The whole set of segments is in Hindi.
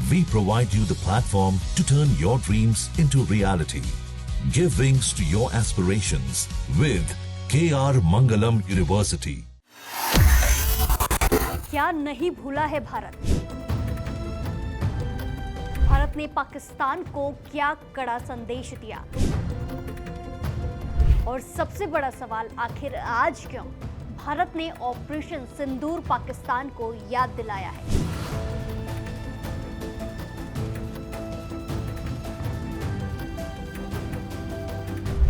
We provide you the platform to turn your dreams into reality. Give wings to your aspirations with KR Mangalam University. क्या नहीं भूला है भारत? भारत ने पाकिस्तान को क्या कड़ा संदेश दिया? और सबसे बड़ा सवाल, आखिर आज क्यों भारत ने ऑपरेशन सिंदूर पाकिस्तान को याद दिलाया है?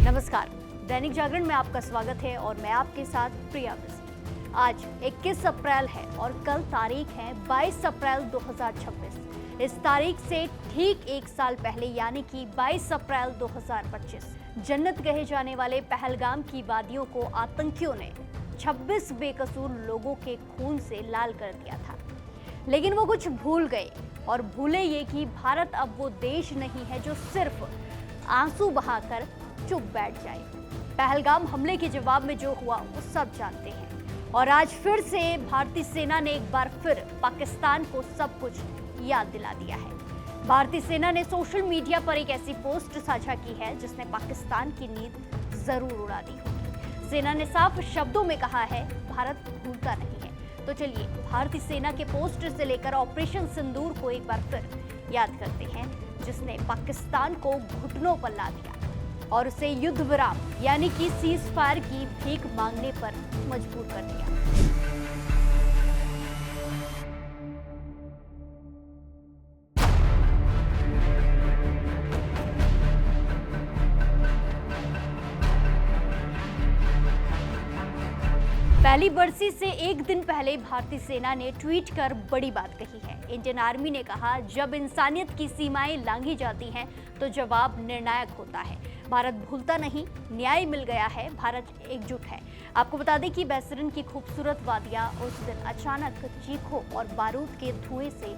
नमस्कार, दैनिक जागरण में आपका स्वागत है और मैं आपके साथ प्रिया मिश्र। आज 21 अप्रैल है और कल तारीख है 22 अप्रैल 2026। इस तारीख से ठीक एक साल पहले यानी कि 22 अप्रैल 2025 जन्नत कहे जाने वाले पहलगाम की वादियों को आतंकियों ने 26 बेकसूर लोगों के खून से लाल कर दिया था। लेकिन वो कुछ भूल गए और भूले ये कि भारत अब वो देश नहीं है जो सिर्फ आंसू बहाकर चुप बैठ जाए। पहलगाम हमले के जवाब में जो हुआ वो सब जानते हैं और आज फिर से भारतीय सेना ने एक बार फिर पाकिस्तान को सब कुछ याद दिला दिया है। भारतीय सेना ने सोशल मीडिया पर एक ऐसी पोस्ट साझा की है जिसने पाकिस्तान की नींद जरूर उड़ा दी होगी। सेना ने साफ शब्दों में कहा है, भारत भूलता नहीं है। तो चलिए भारतीय सेना के पोस्ट से लेकर ऑपरेशन सिंदूर को एक बार फिर याद करते हैं, जिसने पाकिस्तान को घुटनों पर ला दिया और उसे युद्ध विराम यानी कि सीज फायर की भीख मांगने पर मजबूर कर दिया। पहली बरसी से एक दिन पहले भारतीय सेना ने ट्वीट कर बड़ी बात कही है। इंडियन आर्मी ने कहा, जब इंसानियत की सीमाएं लांघी जाती हैं तो जवाब निर्णायक होता है। भारत भूलता नहीं, न्याय मिल गया है, भारत एकजुट है। आपको बता दें कि बेसरन की खूबसूरत वादियां उस दिन अचानक चीखों और बारूद के धुएं से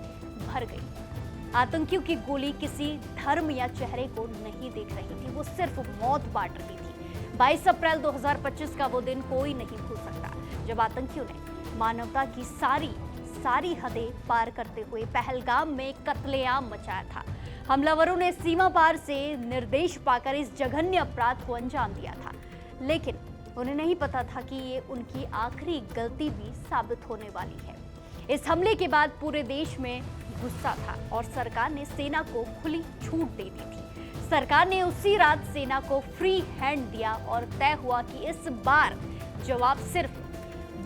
भर गई। आतंकियों की गोली किसी धर्म या चेहरे को नहीं देख रही थी, वो सिर्फ मौत बांट रही थी। 22 अप्रैल 2025 का वो दिन कोई नहीं भूल सकता, जब आतंकियों ने मानवता की सारी हदें पार करते हुए पहलगाम में कत्लेआम मचाया था। हमलावरों ने सीमा पार से निर्देश पाकर इस जघन्य अपराध को अंजाम दिया था, लेकिन उन्हें नहीं पता था कि ये उनकी आखिरी गलती भी साबित होने वाली है। इस हमले के बाद पूरे देश में गुस्सा था और सरकार ने सेना को खुली छूट दे दी थी। सरकार ने उसी रात सेना को फ्री हैंड दिया और तय हुआ कि इस बार जवाब सिर्फ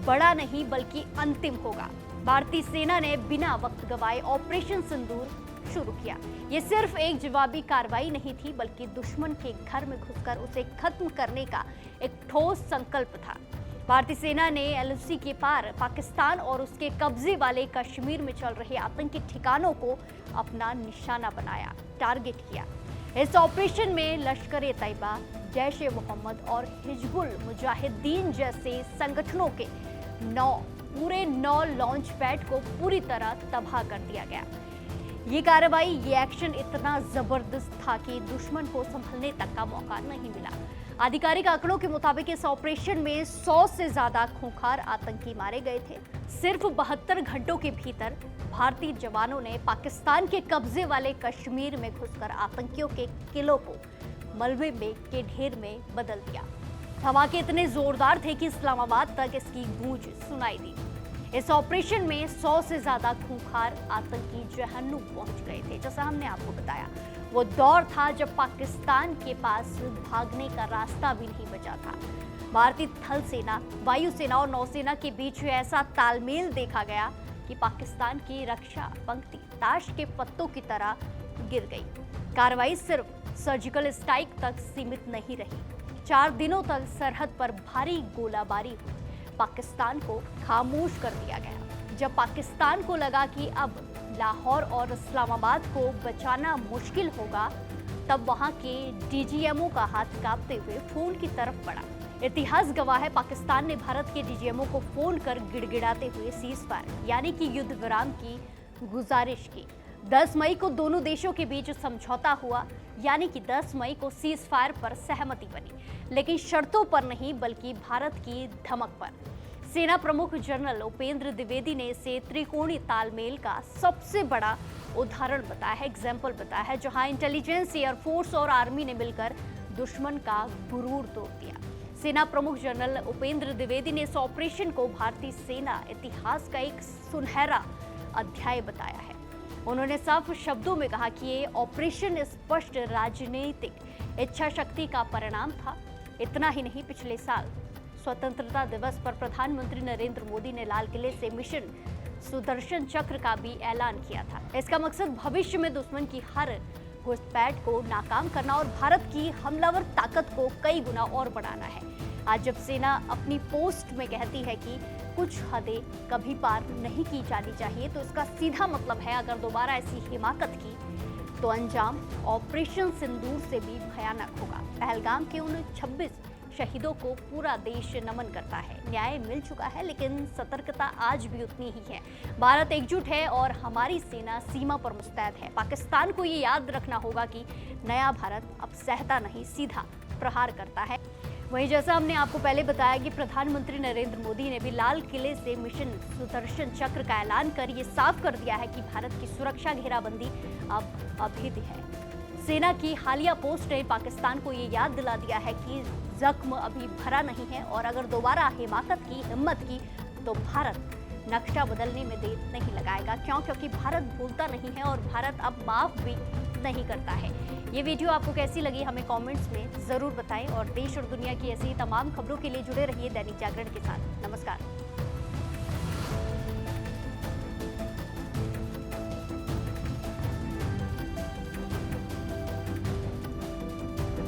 बड़ा नहीं बल्कि अंतिम होगा। भारतीय सेना ने बिना वक्त गवाए ऑपरेशन सिंदूर शुरू किया। ये सिर्फ एक जवाबी कार्रवाई नहीं थी, बल्कि दुश्मन के घर में घुसकर उसे खत्म करने का एक ठोस संकल्प था। भारतीय सेना ने एलओसी के पार पाकिस्तान और उसके कब्जे वाले कश्मीर में चल रहे आतंकी ठिकानों को अपना निशाना बनाया, टारगेट किया। इस ऑपरेशन में लश्कर-ए-तैयबा, जैश-ए-मोहम्मद और हिजबुल मुजाहिदीन जैसे संगठनों के पूरे 9 लॉन्च पैड को पूरी तरह तबाह कर दिया गया। ये कार्रवाई, ये एक्शन इतना जबरदस्त था कि दुश्मन को संभलने तक का मौका नहीं मिला। आधिकारिक आंकड़ों के मुताबिक इस ऑपरेशन में 100 से ज्यादा खूंखार आतंकी मारे गए थे। सिर्फ 72 घंटों के भीतर भारतीय जवानों ने पाकिस्तान के कब्जे वाले कश्मीर में घुसकर आतंकियों के किलों को मलबे में के ढेर में बदल दिया। धमाके इतने जोरदार थे कि इस्लामाबाद तक इसकी गूंज सुनाई दी। इस ऑपरेशन में 100 से ज्यादा खूंखार आतंकी जहन्नुम पहुंच गए थे। जैसा हमने आपको बताया, वो दौर था जब पाकिस्तान के पास भागने का रास्ता भी नहीं बचा था। भारतीय थल सेना, वायु सेना और नौसेना के बीच ऐसा तालमेल देखा गया कि पाकिस्तान की रक्षा पंक्ति ताश के पत्तों की तरह गिर गई। कार्रवाई सिर्फ सर्जिकल स्ट्राइक तक सीमित नहीं रही। 4 दिनों तक सरहद पर भारी गोलाबारी हुई। पाकिस्तान को खामोश कर दिया गया। जब पाकिस्तान को लगा कि अब लाहौर और इस्लामाबाद को बचाना मुश्किल होगा, तब वहां के डीजीएमओ का हाथ कांपते हुए फोन की तरफ बढ़ा। इतिहास गवाह है, पाकिस्तान ने भारत के डीजीएमओ को फोन कर गिड़गिड़ाते हुए सीज फायर यानी कि युद्ध विराम की गुजारिश की। 10 मई को दोनों देशों के बीच समझौता हुआ, यानी कि 10 मई को सीज फायर पर सहमति बनी, लेकिन शर्तों पर नहीं बल्कि भारत की धमक पर। सेना प्रमुख जनरल उपेंद्र द्विवेदी ने इसे त्रिकोणीय तालमेल का सबसे बड़ा उदाहरण बताया है, एग्जाम्पल बताया है, जहां इंटेलिजेंस, एयरफोर्स और आर्मी ने मिलकर दुश्मन का गुरूर तोड़ दिया। सेना प्रमुख जनरल उपेंद्र द्विवेदी ने इस ऑपरेशन को भारतीय सेना इतिहास का एक सुनहरा अध्याय बताया है। उन्होंने साफ शब्दों में कहा कि ये ऑपरेशन स्पष्ट राजनीतिक इच्छा शक्ति का परिणाम था। इतना ही नहीं, पिछले साल स्वतंत्रता दिवस पर प्रधानमंत्री नरेंद्र मोदी ने लाल किले से मिशन सुदर्शन चक्र का भी ऐलान किया था। इसका मकसद भविष्य में दुश्मन की हर घुसपैठ को नाकाम करना और भारत की हमलावर ताकत को कई गुना और बढ़ाना है। आज जब सेना अपनी पोस्ट में कहती है कि कुछ हदें कभी पार नहीं की जानी चाहिए, तो इसका सीधा मतलब है अगर दोबारा ऐसी हिमाकत की तो अंजाम ऑपरेशन सिंदूर से भी भयानक होगा। पहलगाम के उन 26 शहीदों को पूरा देश नमन करता है। न्याय मिल चुका है, लेकिन सतर्कता आज भी उतनी ही है। भारत एकजुट है और हमारी सेना सीमा पर मुस्तैद है। पाकिस्तान को ये याद रखना होगा कि नया भारत अब सहता नहीं, सीधा प्रहार करता है। वहीं जैसा हमने आपको पहले बताया कि प्रधानमंत्री नरेंद्र मोदी ने भी लाल किले से मिशन सुदर्शन चक्र का ऐलान कर ये साफ कर दिया है कि भारत की सुरक्षा घेराबंदी अब अभेद्य है। सेना की हालिया पोस्ट ने पाकिस्तान को ये याद दिला दिया है कि जख्म अभी भरा नहीं है और अगर दोबारा हिमाकत की, हिम्मत की तो भारत नक्शा बदलने में देर नहीं लगाएगा। क्योंकि भारत भूलता नहीं है और भारत अब माफ भी नहीं करता है। ये वीडियो आपको कैसी लगी हमें कमेंट्स में जरूर बताएं और देश और दुनिया की ऐसी तमाम खबरों के लिए जुड़े रहिए दैनिक जागरण के साथ। नमस्कार।